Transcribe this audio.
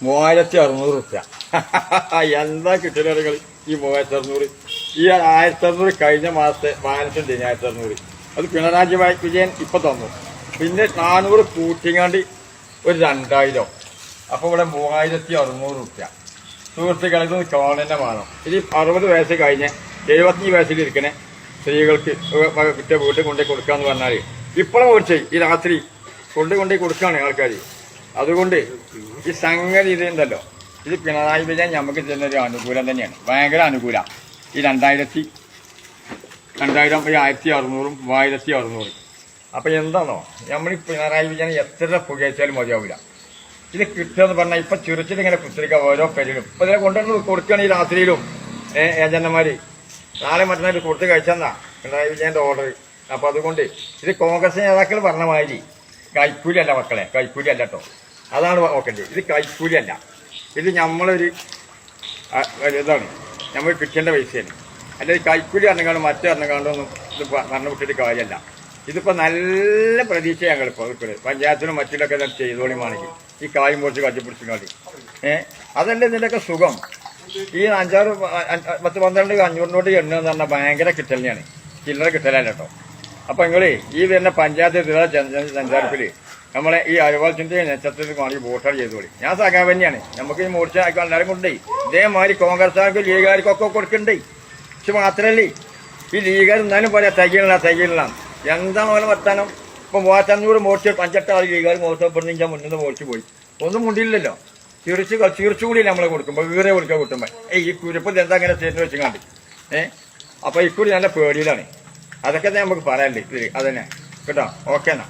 3600 എന്താ കിട്ടലുകൾ ഈ 3600. ഈ 1600 കഴിഞ്ഞ മാസത്തെ ബാലൻസ് ഉണ്ട്. 1600 അത് പിണറായി വിജയൻ ഇപ്പൊ തന്നു. പിന്നെ 400 കൂട്ടിങ്ങാണ്ട് ഒരു 2000. അപ്പൊ ഇവിടെ 3600. സുഹൃത്തുക്കളെ ഇതൊന്ന് കാണുന്ന വേണം. ഇനി 60 വയസ്സ് കഴിഞ്ഞ് 75 വയസ്സിലിരിക്കണേ സ്ത്രീകൾക്ക് കിട്ടിയ വീട്ടിൽ കൊണ്ടുപോയി കൊടുക്കാന്ന് പറഞ്ഞാൽ ഇപ്പോഴും ഓടിച്ച് ഈ രാത്രി കൊണ്ടുപോയി കൊടുക്കുകയാണ് ആൾക്കാർ. അതുകൊണ്ട് ഈ സംഗതി ഇതുണ്ടല്ലോ, ഇത് പിണറായി വിജയൻ നമുക്ക് ചെന്നൊരു അനുകൂലം തന്നെയാണ്, ഭയങ്കര അനുകൂലം. ഈ 2000 1600 3600. അപ്പൊ എന്താണോ നമ്മൾ ഈ പിണറായി വിജയൻ എത്ര പുകയച്ചാലും മതിയാവില്ല. ഇത് കിട്ടുകയെന്ന് പറഞ്ഞാൽ ഇപ്പൊ ചുരുച്ചിട്ട് ഇങ്ങനെ കുത്തിരിക്കുക ഓരോ പേരിലും. ഇപ്പൊ ഇതിനെ കൊണ്ടുവന്ന് കൊടുക്കുകയാണ് ഈ രാത്രിയിലും ഏജന്റന്മാര്. നാളെ മറ്റന്നാൾ കൊടുത്ത് കഴിച്ചെന്നാ പിണറായി വിജയന്റെ ഓർഡർ. അപ്പൊ അതുകൊണ്ട് ഇത് കോൺഗ്രസ് നേതാക്കൾ പറഞ്ഞ മാതിരി കൈക്കൂലിയല്ല മക്കളെ, കൈക്കൂലിയല്ല കേട്ടോ. അതാണ് നോക്കേണ്ടത്. ഇത് കൈക്കൂലിയല്ല, ഇത് നമ്മളൊരു ഇതാണ്, നമ്മൾ കിട്ടേണ്ട പൈസയാണ്. അല്ലെങ്കിൽ കൈക്കൂലി അറിഞ്ഞാണ്ട് മറ്റേ അറിഞ്ഞാണ്ടൊന്നും ഇത് പറഞ്ഞു വിട്ടിട്ട് കാര്യമല്ല. ഇതിപ്പോ നല്ല പ്രതീക്ഷ ഞങ്ങളിപ്പോ കിട്ടുന്നത്. പഞ്ചായത്തിനും മറ്റിലൊക്കെ ചെയ്തോളിമാണെങ്കിൽ ഈ കായും കുറച്ച് കട്ടിപ്പിടിച്ചിങ്ങാണ്ട് അതല്ലേ ഇതിന്റെയൊക്കെ സുഖം. ഈ 5-6 10 12 500 നോട്ട് എണ്ണ എന്ന് പറഞ്ഞാൽ ഭയങ്കര കിട്ടലിനെയാണ്, ചില്ലറ കിട്ടലല്ല കേട്ടോ. അപ്പൊ നിങ്ങള് ഈ വരുന്ന പഞ്ചായത്ത് സഞ്ചാരത്തില് നമ്മളെ ഈ അരുവാളത്തിന്റെ നക്ഷത്രത്തിൽ വേണമെങ്കിൽ വോട്ടർ ചെയ്തോളി. ഞാൻ സഖാവ് തന്നെയാണ്. നമുക്ക് ഈ മോർച്ച എല്ലാവരും കൊണ്ടേ ഇതേമാതിരി കോൺഗ്രസ്സുകാർക്കും ലീഗുകാർക്കൊക്കെ കൊടുക്കണ്ടേ. പക്ഷെ മാത്രല്ലേ ഈ ലീഗുകാർ എന്നാലും പറയാം തയ്യലില്ല എന്താണ് പോലെ വർത്താനം. ഇപ്പൊ 3500 മോർച്ച 5-8 ആൾ ലീഗുകാർ മോർച്ചപ്പെടുന്ന മുന്നിൽ മോർച്ച് പോയി ഒന്നും മുണ്ടില്ലല്ലോ. ചീർച്ചുകൂടിയില്ല നമ്മളെ കൊടുക്കുമ്പോ വീറെ കൊടുക്കാൻ കിട്ടുമ്പോ ഈ കുരിപ്പ് എന്താ അങ്ങനെ സ്റ്റേറ്റ് വെച്ചാണ്ട് അപ്പൊ ഇക്കുറി നല്ല പേടിയിലാണ്. അതൊക്കെ നമുക്ക് പറയാനില്ലേ അതന്നെ കേട്ടോ. ഓക്കെ എന്നാ.